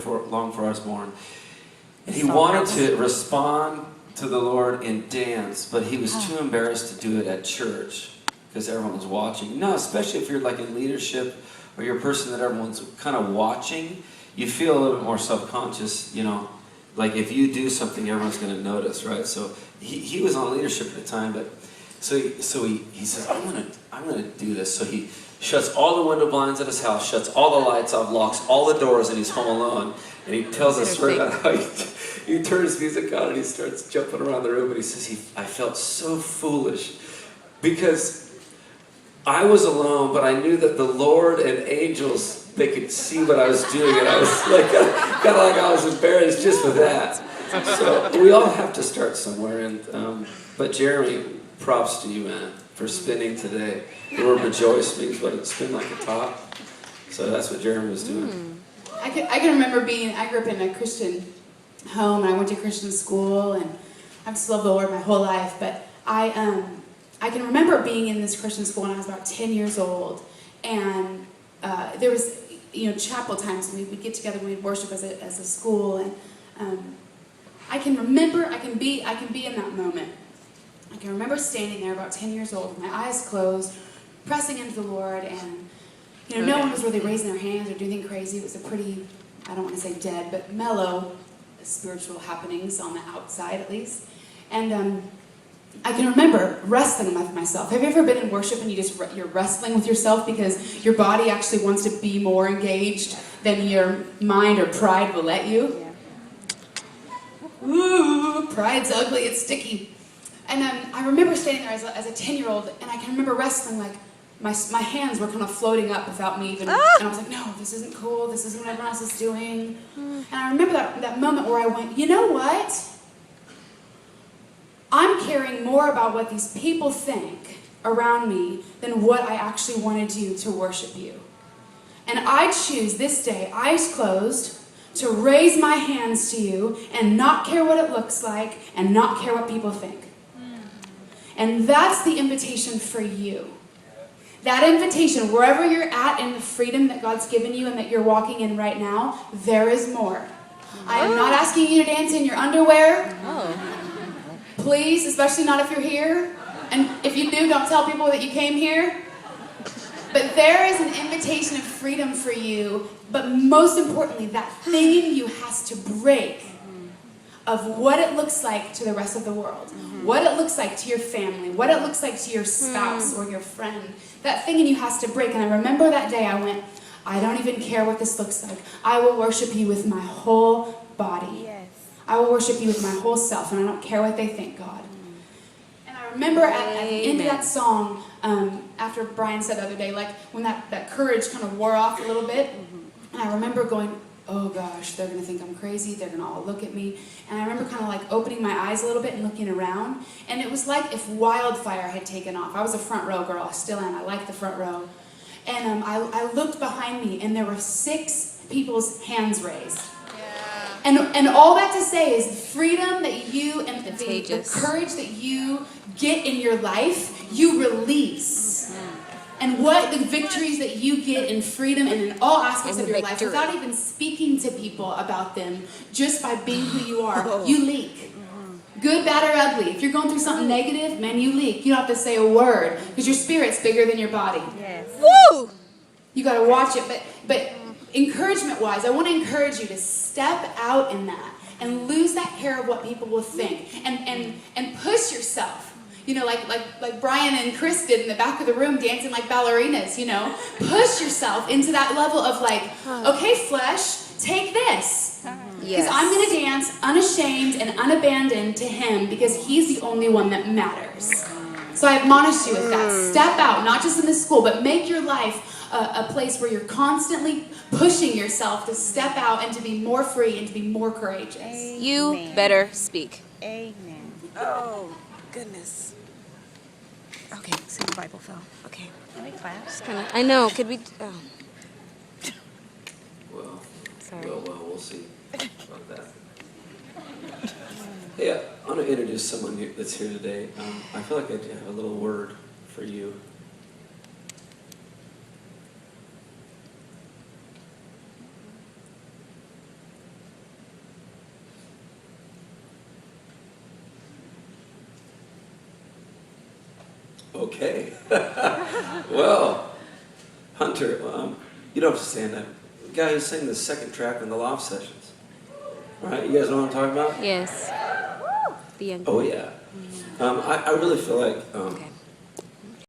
long for I was born. And he wanted to respond to the Lord in dance, but he was too embarrassed to do it at church because everyone was watching. No, especially if you're like in leadership or you're a person that everyone's kind of watching, you feel a little bit more self-conscious, you know. Like if you do something, everyone's going to notice, right? So he was on leadership at the time, but so he says, I'm gonna do this. So he shuts all the window blinds at his house, shuts all the lights off, locks all the doors, and he's home alone. And he tells us story about how he turns music on and he starts jumping around the room. And he says, I felt so foolish because I was alone, but I knew that the Lord and angels, they could see what I was doing, and I was like, kind of like I was embarrassed just with that. So we all have to start somewhere, and but Jeremy, props to you, man, for spinning today. The word rejoice means what? It spin like a top. So that's what Jeremy was doing. I can remember I grew up in a Christian home, and I went to Christian school, and I've just loved the Lord my whole life, but I can remember being in this Christian school when I was about 10 years old, and there was, chapel times, and we'd get together and we'd worship as a school, and I can be in that moment. I can remember standing there about 10 years old with my eyes closed, pressing into the Lord, and no one was really raising their hands or doing anything crazy. It was a pretty, I don't want to say dead, but mellow spiritual happenings on the outside at least. And I can remember wrestling with myself. Have you ever been in worship and you're wrestling with yourself because your body actually wants to be more engaged than your mind or pride will let you? Yeah. Ooh, pride's ugly, it's sticky. And I remember standing there as a 10-year-old, and I can remember wrestling like my hands were kind of floating up without me even, and I was like, no, this isn't cool, this isn't what everyone else is doing. And I remember that moment where I went, you know what? I'm caring more about what these people think around me than what I actually want to do to worship you. And I choose this day, eyes closed, to raise my hands to you and not care what it looks like and not care what people think. And that's the invitation for you. That invitation, wherever you're at in the freedom that God's given you and that you're walking in right now, there is more. I am not asking you to dance in your underwear. Please, especially not if you're here. And if you do, don't tell people that you came here. But there is an invitation of freedom for you. But most importantly, that thing in you has to break of what it looks like to the rest of the world. What it looks like to your family. What it looks like to your spouse or your friend. That thing in you has to break. And I remember that day I went, I don't even care what this looks like. I will worship you with my whole body. Yes. I will worship you with my whole self, and I don't care what they think, God. And I remember at the end of that song, after Brian said the other day, like when that courage kind of wore off a little bit, and I remember going, oh gosh, they're going to think I'm crazy, they're going to all look at me. And I remember kind of like opening my eyes a little bit and looking around, and it was like if wildfire had taken off. I was a front row girl, I still am, I like the front row. And I looked behind me, and there were 6 people's hands raised. And all that to say is the freedom that you and the courage that you get in your life, you release. And what the victories that you get in freedom and in all aspects of your life, without even speaking to people about them, just by being who you are, you leak. Good, bad, or ugly. If you're going through something negative, man, you leak. You don't have to say a word because your spirit's bigger than your body. Yes. Woo! You got to watch it. But encouragement-wise, I want to encourage you to step out in that and lose that care of what people will think and push yourself. Like Brian and Chris did in the back of the room dancing like ballerinas, Push yourself into that level of like, okay, flesh, take this. Because I'm going to dance unashamed and unabandoned to him because he's the only one that matters. So I admonish you with that. Step out, not just in the school, but make your life a place where you're constantly pushing yourself to step out and to be more free and to be more courageous. Amen. You better speak. Amen. Oh, goodness. Okay, so the Bible fell. Okay. Can we clap? I know. Could we? Oh. Well, Sorry. Well, we'll see about that. Hey, I want to introduce someone that's here today. I feel like I have a little word for you. Okay. Well, Hunter, you don't have to stand up. The guy who sang the second track in the Loft Sessions. All right, you guys know what I'm talking about? Yes. The young. Oh, yeah. I really feel like Okay.